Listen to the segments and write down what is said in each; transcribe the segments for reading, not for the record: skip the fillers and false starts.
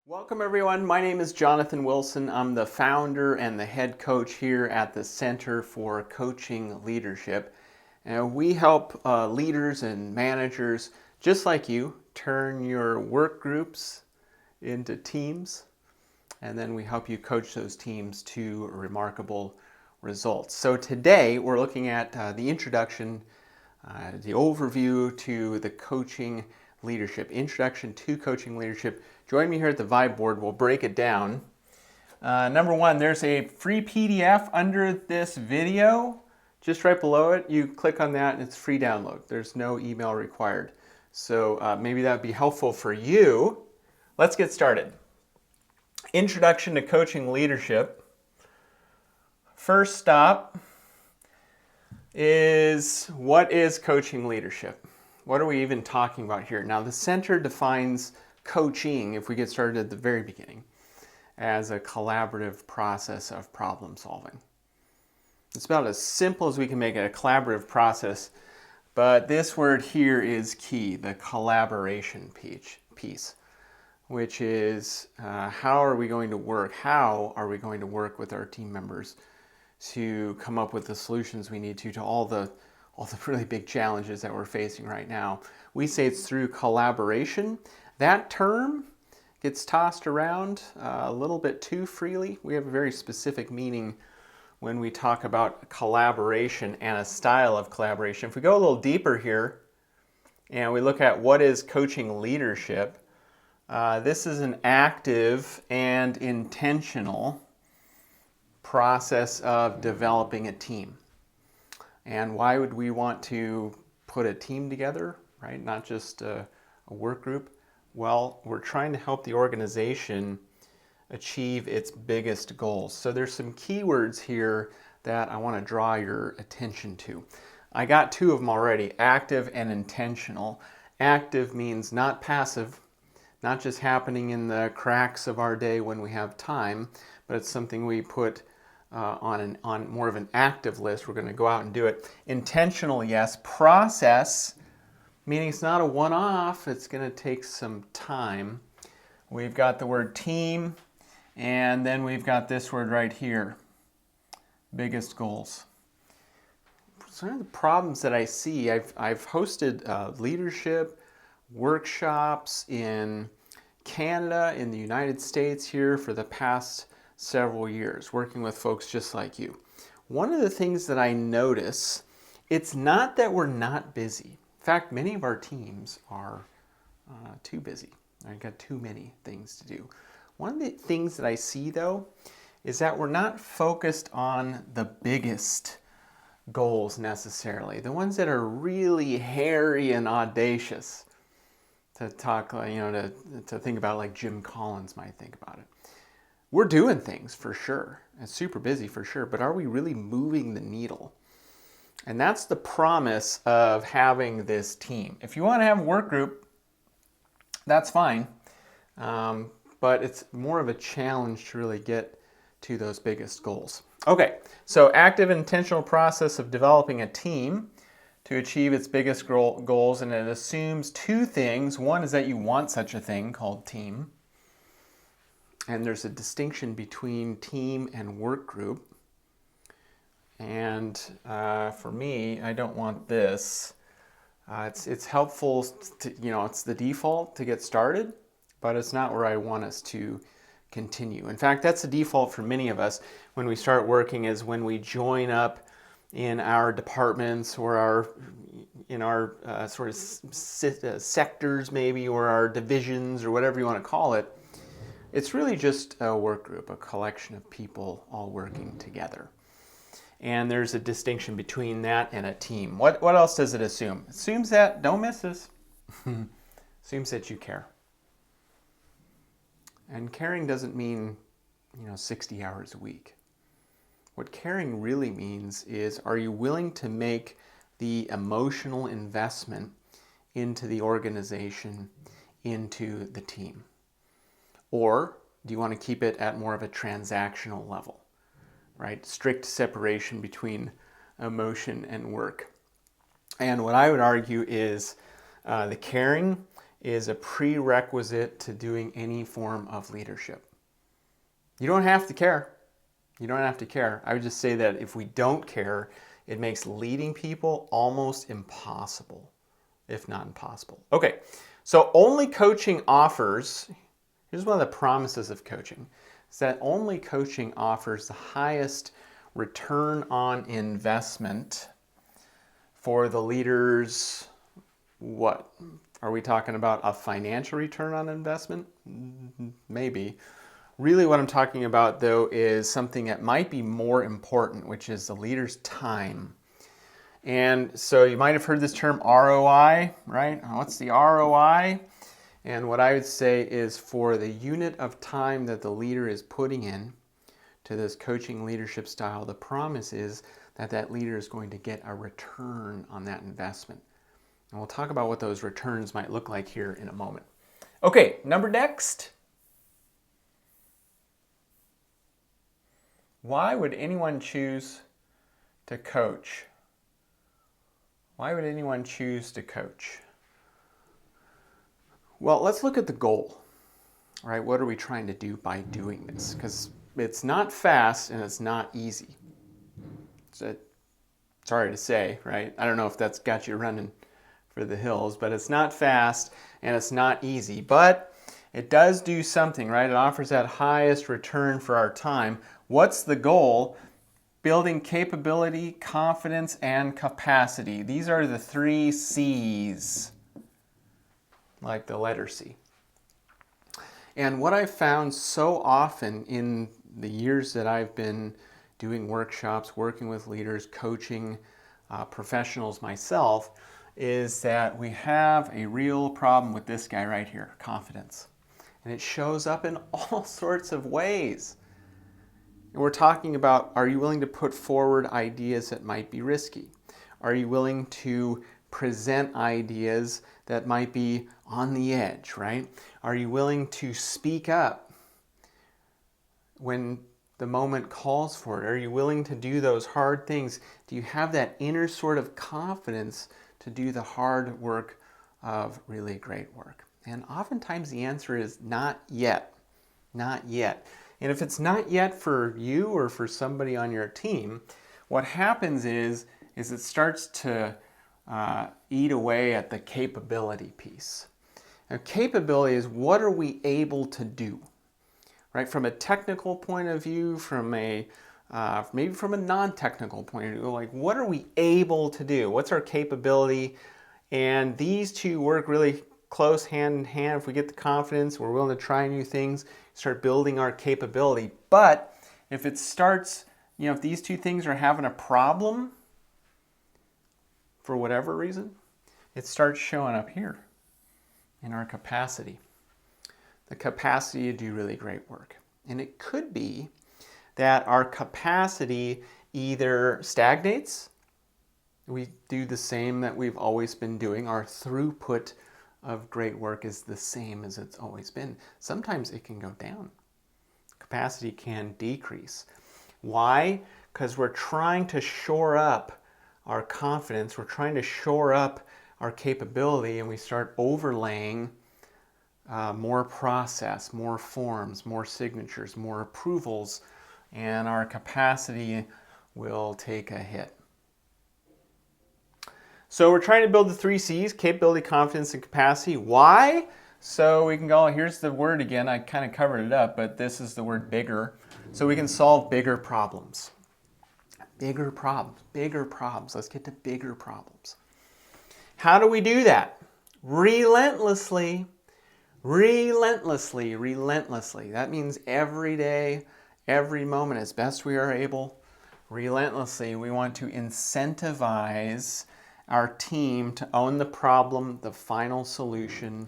Welcome everyone, my name is Jonathan Wilson. I'm the founder and the head coach here at the Center for Coaching Leadership. And we help leaders and managers just like you turn your work groups into teams, and then we help you coach those teams to remarkable results. So today we're looking at the introduction, the overview to the coaching leadership, introduction to coaching leadership. Join me here at the Vibe board. We'll break it down. Number one, there's a free PDF under this video. Just right below it, you click on that and it's free download. There's no email required. So maybe that would be helpful for you. Let's get started. Introduction to coaching leadership. First stop is, what is coaching leadership? What are we even talking about here? Now, the center defines coaching, if we get started at the very beginning, as a collaborative process of problem solving. It's about as simple as we can make it, a collaborative process, but this word here is key, the collaboration piece, which is how are we going to work? How are we going to work with our team members to come up with the solutions we need to all the really big challenges that we're facing right now? We say it's through collaboration. That term gets tossed around a little bit too freely. We have a very specific meaning when we talk about collaboration and a style of collaboration. If we go a little deeper here and we look at what is coaching leadership, this is an active and intentional process of developing a team. And why would we want to put a team together, right? Not just a work group. Well, we're trying to help the organization achieve its biggest goals. So there's some keywords here that I want to draw your attention to. I got two of them already, active and intentional. Active means not passive, not just happening in the cracks of our day when we have time, but it's something we put on more of an active list. We're going to go out and do it. Intentional, yes. Process, meaning it's not a one-off, it's going to take some time. We've got the word team, and then we've got this word right here, biggest goals. Some of the problems that I see, I've hosted leadership workshops in Canada, in the United States here for the past several years, working with folks just like you. One of the things that I notice, it's not that we're not busy. In fact, many of our teams are too busy. I've got too many things to do. One of the things that I see, though, is that we're not focused on the biggest goals necessarily, the ones that are really hairy and audacious. To talk, to think about like Jim Collins might think about it. We're doing things for sure, and super busy for sure, but are we really moving the needle? And that's the promise of having this team. If you want to have a work group, that's fine, but it's more of a challenge to really get to those biggest goals. Okay, so active intentional process of developing a team to achieve its biggest goals, and it assumes two things. One is that you want such a thing called team, and there's a distinction between team and work group. And for me, I don't want this. It's helpful to, it's the default to get started, but it's not where I want us to continue. In fact, that's the default for many of us when we start working, is when we join up in our departments or in our sort of sectors maybe, or our divisions, or whatever you want to call it. It's really just a work group, a collection of people all working together. And there's a distinction between that and a team. What else does it assume? It assumes that, don't miss this, assumes that you care. And caring doesn't mean, 60 hours a week. What caring really means is, are you willing to make the emotional investment into the organization, into the team? Or do you want to keep it at more of a transactional level, right? Strict separation between emotion and work. And what I would argue is the caring is a prerequisite to doing any form of leadership. You don't have to care. You don't have to care. I would just say that if we don't care, it makes leading people almost impossible, if not impossible. Okay, so only coaching offers, here's one of the promises of coaching, is that only coaching offers the highest return on investment for the leaders. What? Are we talking about a financial return on investment? Maybe. Really what I'm talking about, though, is something that might be more important, which is the leader's time. And so you might have heard this term ROI, right? What's the ROI? And what I would say is for the unit of time that the leader is putting in to this coaching leadership style, the promise is that that leader is going to get a return on that investment. And we'll talk about what those returns might look like here in a moment. Okay, number next. Why would anyone choose to coach? Why would anyone choose to coach? Well, let's look at the goal, right? What are we trying to do by doing this? Because it's not fast and it's not easy. Sorry to say, right? I don't know if that's got you running for the hills, but it's not fast and it's not easy. But it does do something, right? It offers that highest return for our time. What's the goal? Building capability, confidence, and capacity. These are the 3 C's, like the letter C. And what I've found so often in the years that I've been doing workshops, working with leaders, coaching professionals myself, is that we have a real problem with this guy right here, confidence. And it shows up in all sorts of ways. And we're talking about, are you willing to put forward ideas that might be risky? Are you willing to present ideas that might be on the edge, right? Are you willing to speak up when the moment calls for it? Are you willing to do those hard things? Do you have that inner sort of confidence to do the hard work of really great work? And oftentimes the answer is not yet. Not yet. And if it's not yet for you or for somebody on your team, what happens is it starts to eat away at the capability piece. Now, capability is what are we able to do, right? From a technical point of view, from a maybe from a non-technical point of view, like what are we able to do? What's our capability? And these two work really close hand in hand. If we get the confidence, we're willing to try new things, start building our capability. But if it starts, if these two things are having a problem for whatever reason, it starts showing up here in our capacity. The capacity to do really great work. And it could be that our capacity either stagnates, we do the same that we've always been doing, our throughput of great work is the same as it's always been. Sometimes it can go down. Capacity can decrease. Why? Because we're trying to shore up our confidence, we're trying to shore up our capability, and we start overlaying more process, more forms, more signatures, more approvals, and our capacity will take a hit. So we're trying to build the 3 C's, capability, confidence, and capacity. Why? So we can go, here's the word again, I kind of covered it up, but this is the word bigger. So we can solve bigger problems. Bigger problems, bigger problems. Let's get to bigger problems. How do we do that? Relentlessly, relentlessly, relentlessly. That means every day, every moment, as best we are able. Relentlessly, we want to incentivize our team to own the problem, the final solution,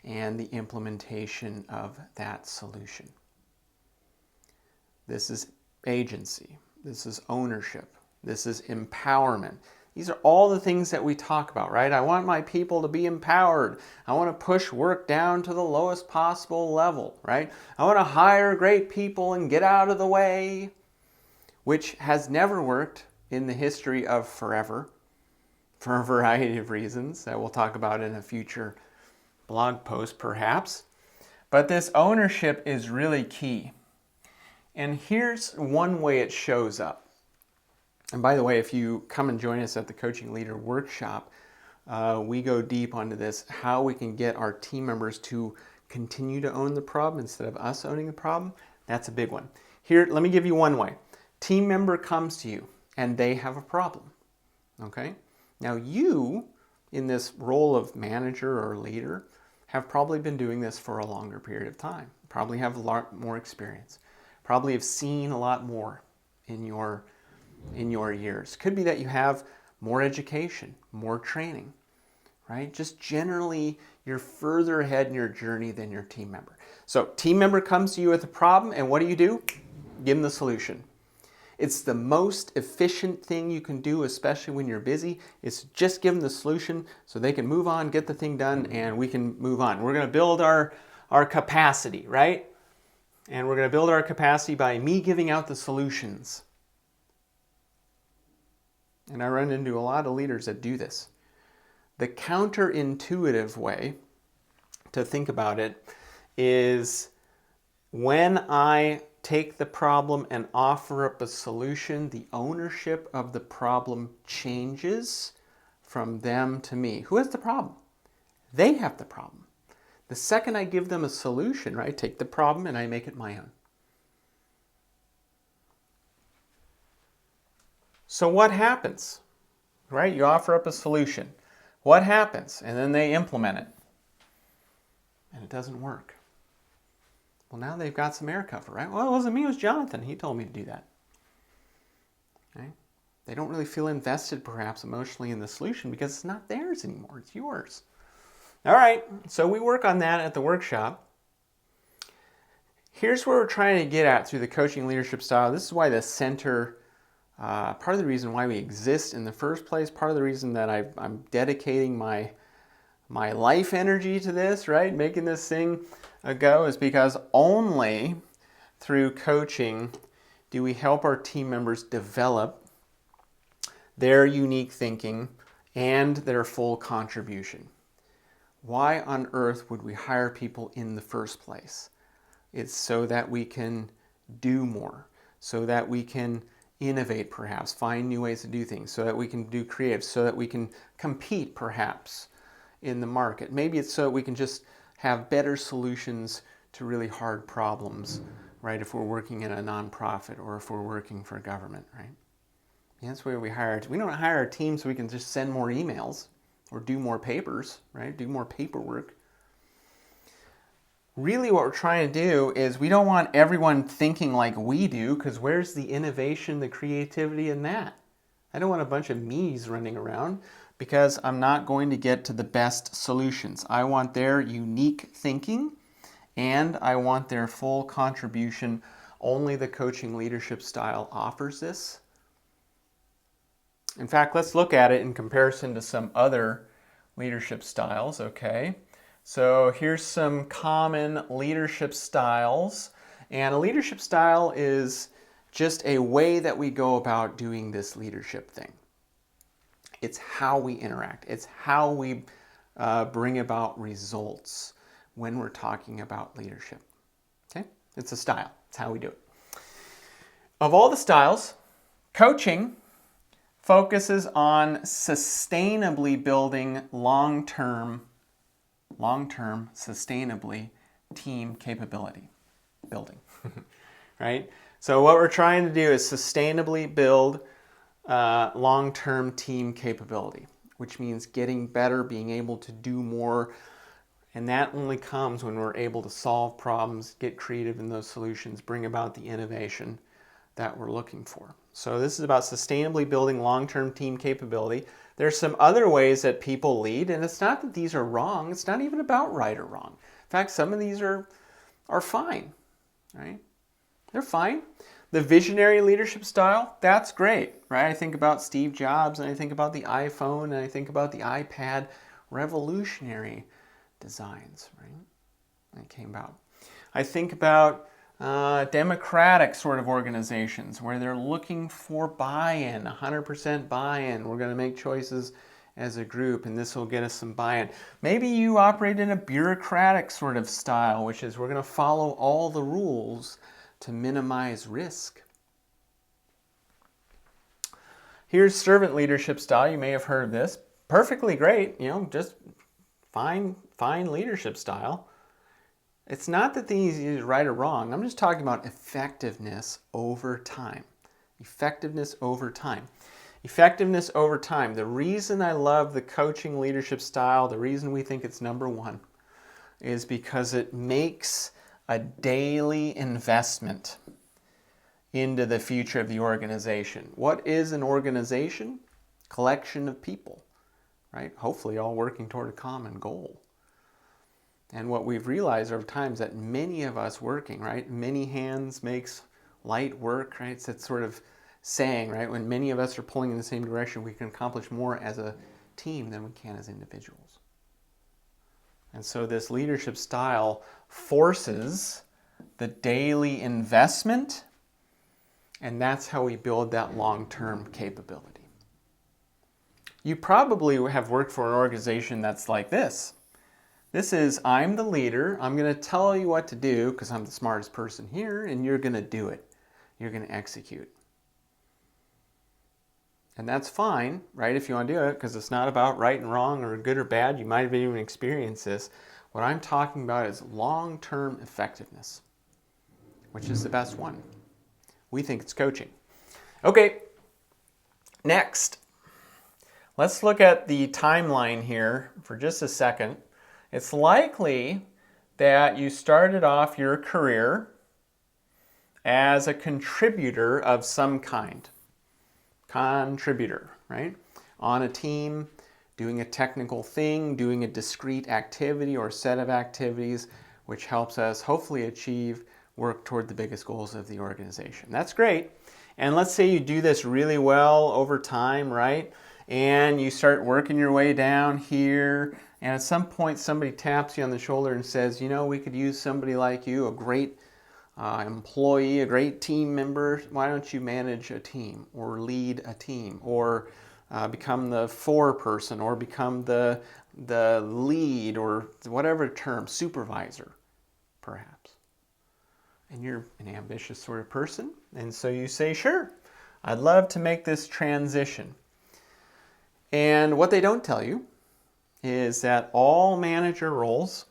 and the implementation of that solution. This is agency. This is ownership. This is empowerment. These are all the things that we talk about, right? I want my people to be empowered. I want to push work down to the lowest possible level, right? I want to hire great people and get out of the way, which has never worked in the history of forever for a variety of reasons that we'll talk about in a future blog post perhaps. But this ownership is really key. And here's one way it shows up. And by the way, if you come and join us at the Coaching Leader Workshop, we go deep onto this, how we can get our team members to continue to own the problem instead of us owning the problem. That's a big one. Here, let me give you one way. Team member comes to you and they have a problem. Okay? Now you, in this role of manager or leader, have probably been doing this for a longer period of time. Probably have a lot more experience. Probably have seen a lot more in your years. Could be that you have more education, more training, right? Just generally, you're further ahead in your journey than your team member. So team member comes to you with a problem, and what do? Give them the solution. It's the most efficient thing you can do, especially when you're busy, is just give them the solution so they can move on, get the thing done, and we can move on. We're going to build our capacity, right? And we're going to build our capacity by me giving out the solutions. And I run into a lot of leaders that do this. The counterintuitive way to think about it is when I take the problem and offer up a solution, the ownership of the problem changes from them to me. Who has the problem? They have the problem. The second I give them a solution, right, take the problem and I make it my own. So what happens? Right? You offer up a solution. What happens? And then they implement it. And it doesn't work. Well, now they've got some air cover, right? Well, it wasn't me, it was Jonathan. He told me to do that. Okay? They don't really feel invested, perhaps, emotionally in the solution because it's not theirs anymore. It's yours. All right, so we work on that at the workshop. Here's where we're trying to get at through the coaching leadership style. This is why the center, part of the reason why we exist in the first place, part of the reason that I'm dedicating my life energy to this, right? Making this thing go is because only through coaching do we help our team members develop their unique thinking and their full contribution. Why on earth would we hire people in the first place? It's so that we can do more, so that we can innovate perhaps, find new ways to do things, so that we can do creative, so that we can compete perhaps in the market. Maybe it's so that we can just have better solutions to really hard problems, right? If we're working in a nonprofit or if we're working for government, right? And that's where we hire. We don't hire a team so we can just send more emails or do more papers, right? Do more paperwork. Really what we're trying to do is we don't want everyone thinking like we do, because where's the innovation, the creativity in that? I don't want a bunch of me's running around because I'm not going to get to the best solutions. I want their unique thinking and I want their full contribution. Only the coaching leadership style offers this. In fact, let's look at it in comparison to some other leadership styles, okay? So here's some common leadership styles. And a leadership style is just a way that we go about doing this leadership thing. It's how we interact. It's how we bring about results when we're talking about leadership. Okay? It's a style. It's how we do it. Of all the styles, coaching focuses on sustainably building long-term, sustainably team capability building, right? So what we're trying to do is sustainably build long-term team capability, which means getting better, being able to do more, and that only comes when we're able to solve problems, get creative in those solutions, bring about the innovation that we're looking for. So this is about sustainably building long-term team capability. There's some other ways that people lead, and it's not that these are wrong. It's not even about right or wrong. In fact, some of these are fine, right? They're fine. The visionary leadership style, that's great, right? I think about Steve Jobs, and I think about the iPhone, and I think about the iPad, revolutionary designs, right? That came about. I think about democratic sort of organizations where they're looking for buy-in, 100% buy-in. We're going to make choices as a group, and this will get us some buy-in. Maybe you operate in a bureaucratic sort of style, which is we're going to follow all the rules to minimize risk. Here's servant leadership style. You may have heard of this. Perfectly great, just fine leadership style. It's not that these is right or wrong. I'm just talking about effectiveness over time. Effectiveness over time. Effectiveness over time. The reason I love the coaching leadership style, the reason we think it's number one, is because it makes a daily investment into the future of the organization. What is an organization? Collection of people, right? Hopefully all working toward a common goal. And what we've realized over time is that many of us working, right? Many hands makes light work, right? It's that sort of saying, right? When many of us are pulling in the same direction, we can accomplish more as a team than we can as individuals. And so this leadership style forces the daily investment, and that's how we build that long-term capability. You probably have worked for an organization that's like this. This is, I'm the leader, I'm going to tell you what to do because I'm the smartest person here, and you're going to do it. You're going to execute. And that's fine, right, if you want to do it, because it's not about right and wrong or good or bad. You might have even experienced this. What I'm talking about is long-term effectiveness, which is the best one. We think it's coaching. Okay, next. Let's look at the timeline here for just a second. It's likely that you started off your career as a contributor of some kind. Contributor, right? On a team, doing a technical thing, doing a discrete activity or set of activities, which helps us hopefully work toward the biggest goals of the organization. That's great. And let's say you do this really well over time, right? And you start working your way down here, and at some point somebody taps you on the shoulder and says, we could use somebody like you, a great employee, a great team member. Why don't you manage a team or lead a team or become the foreperson or become the lead or whatever term, supervisor, perhaps. And you're an ambitious sort of person, and so you say, sure, I'd love to make this transition. And what they don't tell you is that all manager roles,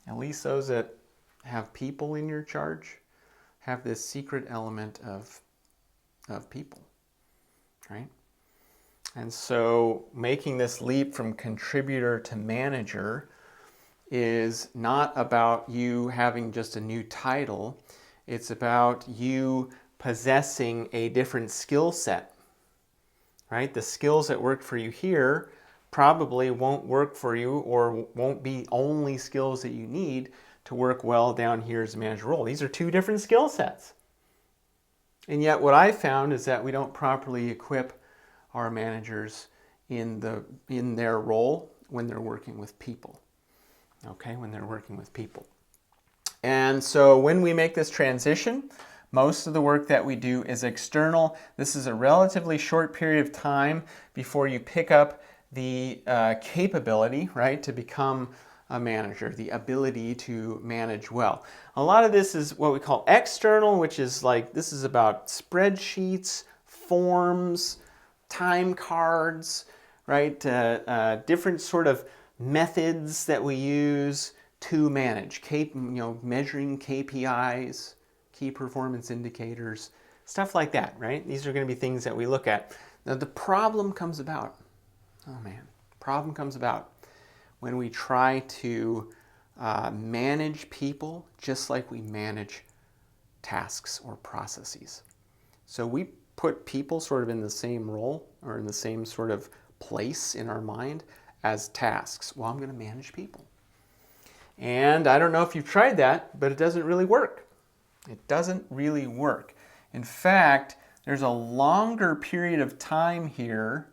at least those that have people in your charge, have this secret element of people, right? And so making this leap from contributor to manager is not about you having just a new title. It's about you possessing a different skill set, right? The skills that work for you here probably won't work for you or won't be only skills that you need to work well down here as a manager role. These are two different skill sets. And yet what I found is that we don't properly equip our managers in their role when they're working with people. Okay, when they're working with people. And so when we make this transition, most of the work that we do is external. This is a relatively short period of time before you pick up the capability, right, to become a manager, the ability to manage well. A lot of this is what we call external, which is like, this is about spreadsheets, forms, time cards, right, different sort of methods that we use to manage, measuring KPIs, key performance indicators, stuff like that, right? These are going to be things that we look at. Now the problem comes about, when we try to manage people just like we manage tasks or processes. So we put people sort of in the same role or in the same sort of place in our mind as tasks. Well, I'm going to manage people. And I don't know if you've tried that, but it doesn't really work. It doesn't really work. In fact, there's a longer period of time here,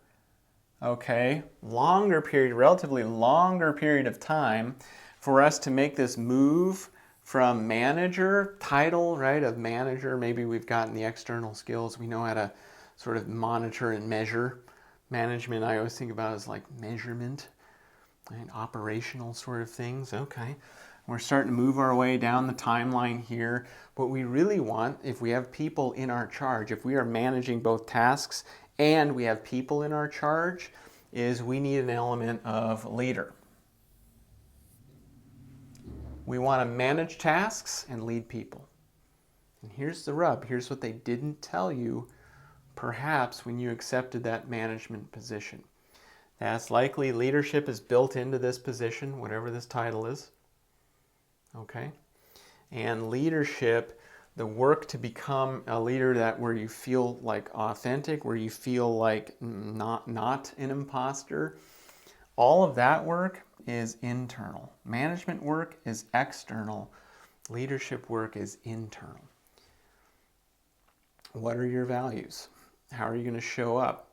okay, relatively longer period of time for us to make this move from manager, title, right, of manager. Maybe we've gotten the external skills. We know how to sort of monitor and measure Management, I always think about as like measurement and operational sort of things. Okay, we're starting to move our way down the timeline here. What we really want, if we have people in our charge, if we are managing both tasks and we have people in our charge, is we need an element of leader. We want to manage tasks and lead people. And here's the rub. Here's what they didn't tell you, perhaps, when you accepted that management position. That's likely leadership is built into this position, whatever this title is. Okay? And leadership, the work to become a leader where you feel like authentic, where you feel like not an imposter, all of that work is internal. Management work is external. Leadership work is internal. What are your values? How are you going to show up?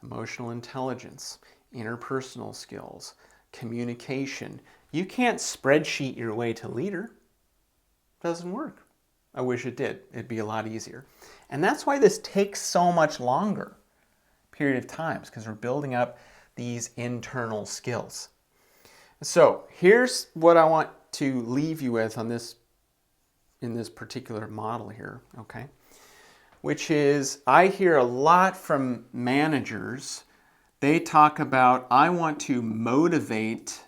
Emotional intelligence, interpersonal skills, communication. You can't spreadsheet your way to leader. It doesn't work. I wish it did. It'd be a lot easier. And that's why this takes so much longer period of times, because we're building up these internal skills. So here's what I want to leave you with on this, in this particular model here, okay? Which is, I hear a lot from managers. They talk about, I want to motivate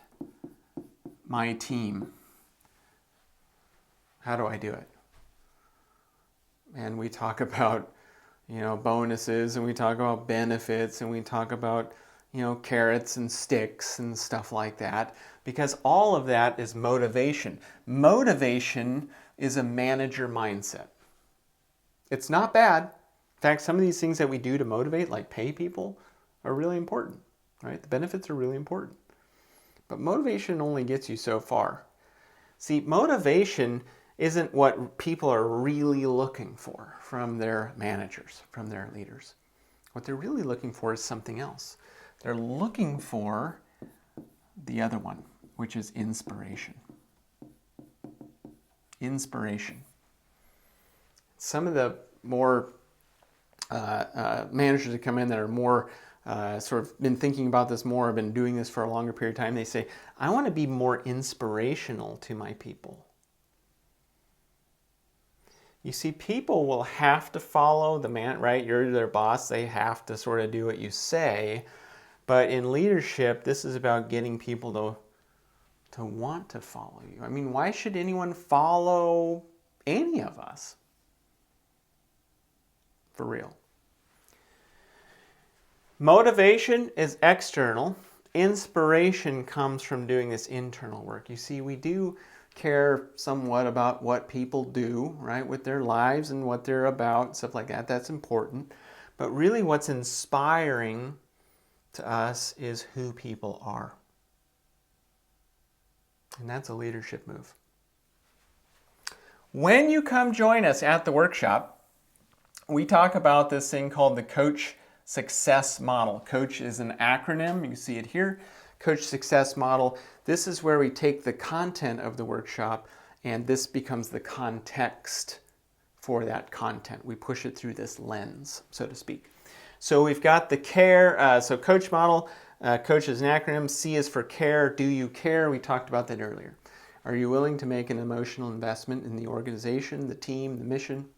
my team. How do I do it? And we talk about, bonuses, and we talk about benefits, and we talk about, carrots and sticks and stuff like that, because all of that is motivation. Motivation is a manager mindset. It's not bad. In fact, some of these things that we do to motivate, like pay people, are really important, right? The benefits are really important. But motivation only gets you so far. See, motivation isn't what people are really looking for from their managers, from their leaders. What they're really looking for is something else. They're looking for the other one, which is inspiration. Inspiration. Some of the more managers that come in that are more sort of been thinking about this more, have been doing this for a longer period of time, they say, I want to be more inspirational to my people. You see, people will have to follow the man, right? You're their boss. They have to sort of do what you say. But in leadership, this is about getting people to want to follow you. I mean, why should anyone follow any of us? For real. Motivation is external. Inspiration comes from doing this internal work. You see, we do care somewhat about what people do, right, with their lives and what they're about, stuff like that. That's important. But really what's inspiring to us is who people are. And that's a leadership move. When you come join us at the workshop, we talk about this thing called the Coach Success Model. Coach is an acronym. You can see it here. Coach Success Model. This is where we take the content of the workshop and this becomes the context for that content. We push it through this lens, so to speak. So we've got the care, so Coach Model, Coach is an acronym. C is for care. Do you care? We talked about that earlier. Are you willing to make an emotional investment in the organization, the team, the mission?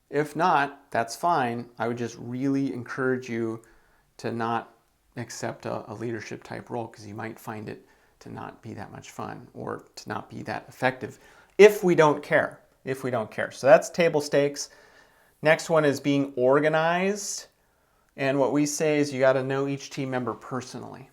If not, that's fine. I would just really encourage you to not accept a leadership type role, because you might find it to not be that much fun or to not be that effective if we don't care. If we don't care. So that's table stakes. Next one is being organized. And what we say is you got to know each team member personally.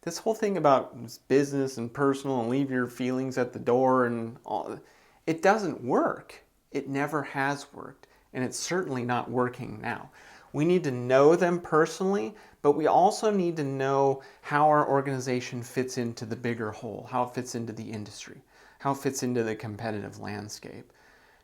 This whole thing about business and personal and leave your feelings at the door and all, it doesn't work. It never has worked. And it's certainly not working now. We need to know them personally, but we also need to know how our organization fits into the bigger whole, how it fits into the industry, how it fits into the competitive landscape.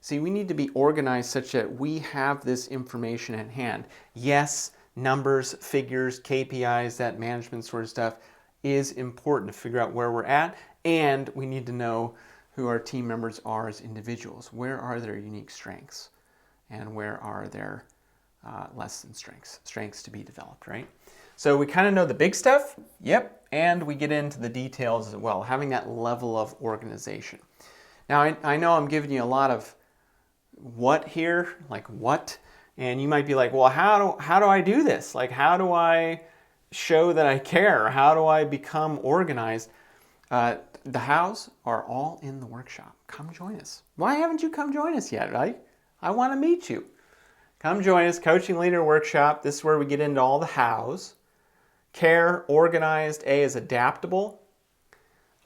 See, we need to be organized such that we have this information at hand. Yes, numbers, figures, KPIs, that management sort of stuff is important to figure out where we're at, and we need to know who our team members are as individuals. Where are their unique strengths? And where are their less than strengths to be developed, right? So we kind of know the big stuff, yep, and we get into the details as well, having that level of organization. Now, I know I'm giving you a lot of what here, like what, and you might be like, well, how do I do this? Like, how do I show that I care? How do I become organized? The hows are all in the workshop. Come join us. Why haven't you come join us yet, right? I want to meet you. Come join us, Coaching Leader Workshop. This is where we get into all the hows. Care, organized, A is adaptable.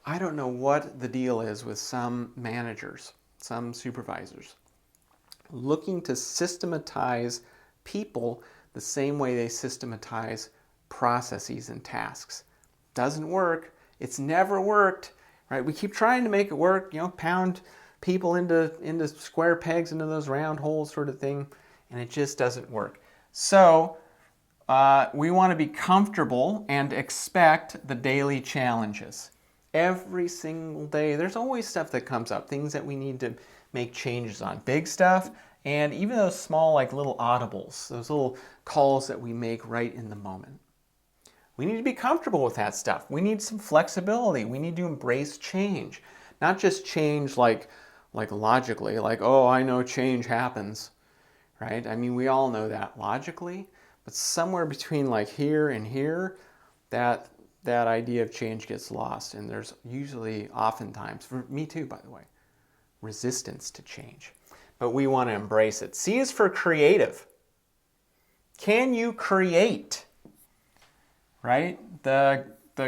I don't know what the deal is with some managers, some supervisors, looking to systematize people the same way they systematize processes and tasks. Doesn't work. It's never worked, right? We keep trying to make it work, pound people into square pegs, into those round holes sort of thing, and it just doesn't work. So we want to be comfortable and expect the daily challenges. Every single day, there's always stuff that comes up, things that we need to make changes on. Big stuff, and even those small, like little audibles, those little calls that we make right in the moment. We need to be comfortable with that stuff. We need some flexibility. We need to embrace change. Not just change like logically, like, oh, I know change happens, right? I mean, we all know that logically, but somewhere between like here and here, that idea of change gets lost. And there's usually, oftentimes, for me too, by the way, resistance to change. But we want to embrace it. C is for creative. Can you create? Right? The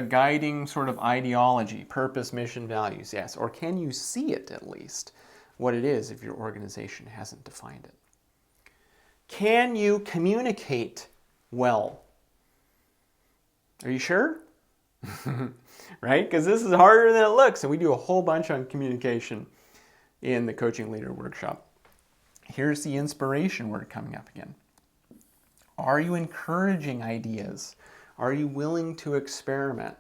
guiding sort of ideology, purpose, mission, values, yes. Or can you see it at least, what it is if your organization hasn't defined it? Can you communicate well? Are you sure? Right? Because this is harder than it looks, and we do a whole bunch on communication in the Coaching Leader Workshop. Here's the inspiration word coming up again. Are you encouraging ideas? Are you willing to experiment?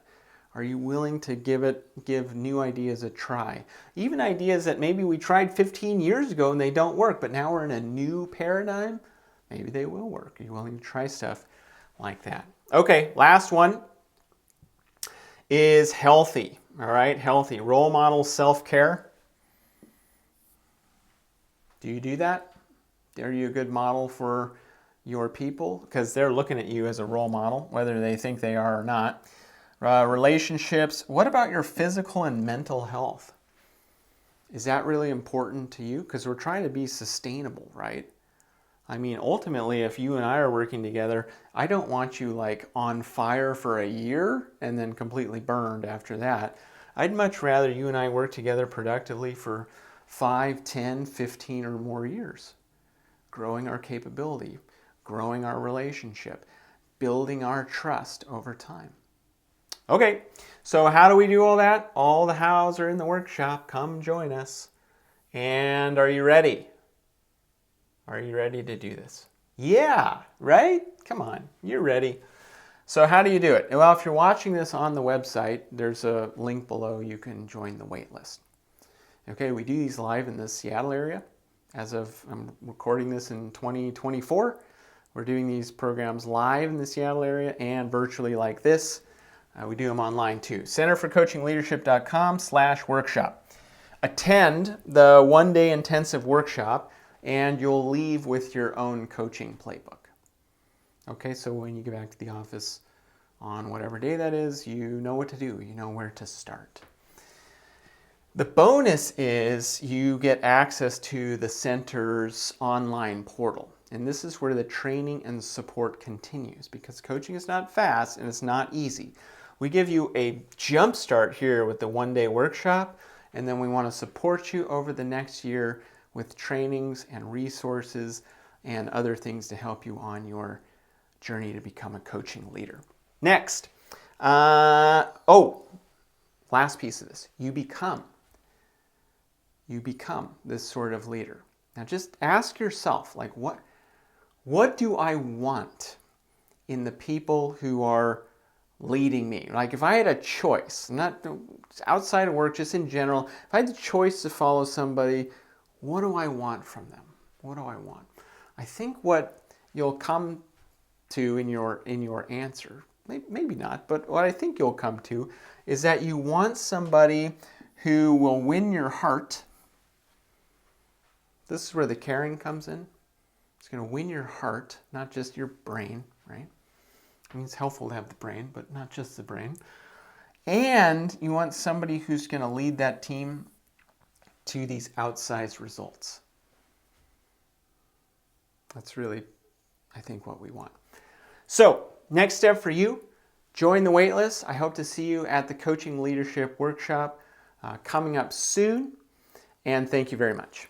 Are you willing to give new ideas a try? Even ideas that maybe we tried 15 years ago and they don't work, but now we're in a new paradigm, maybe they will work. Are you willing to try stuff like that? Okay, last one is healthy. All right, healthy. Role model self-care. Do you do that? Are you a good model for your people? Because they're looking at you as a role model, whether they think they are or not. Relationships. What about your physical and mental health? Is that really important to you? Because we're trying to be sustainable, right? I mean, ultimately, if you and I are working together, I don't want you like on fire for a year and then completely burned after that. I'd much rather you and I work together productively for 5, 10, 15 or more years, growing our capability, growing our relationship, building our trust over time. Okay, so how do we do all that? All the hows are in the workshop. Come join us. And are you ready? Are you ready to do this? Yeah, right? Come on, you're ready. So how do you do it? Well, if you're watching this on the website, there's a link below. You can join the wait list. Okay, we do these live in the Seattle area. As of, I'm recording this in 2024. We're doing these programs live in the Seattle area and virtually like this. We do them online too. centerforcoachingleadership.com/workshop. Attend the one-day intensive workshop and you'll leave with your own coaching playbook. Okay, so when you get back to the office on whatever day that is, you know what to do. You know where to start. The bonus is you get access to the center's online portal. And this is where the training and support continues because coaching is not fast and it's not easy. We give you a jump start here with the one-day workshop, and then we want to support you over the next year with trainings and resources and other things to help you on your journey to become a coaching leader. Next, last piece of this, you become this sort of leader. Now just ask yourself, like, what do I want in the people who are leading me? Like if I had a choice, not outside of work, just in general, if I had the choice to follow somebody, what do I want from them? What do I want? I think what you'll come to in your answer, maybe not, but what I think you'll come to is that you want somebody who will win your heart. This is where the caring comes in. It's going to win your heart, not just your brain, right? I mean, it's helpful to have the brain, but not just the brain. And you want somebody who's going to lead that team to these outsized results. That's really, I think, what we want. So, next step for you, join the waitlist. I hope to see you at the Coaching Leadership Workshop coming up soon. And thank you very much.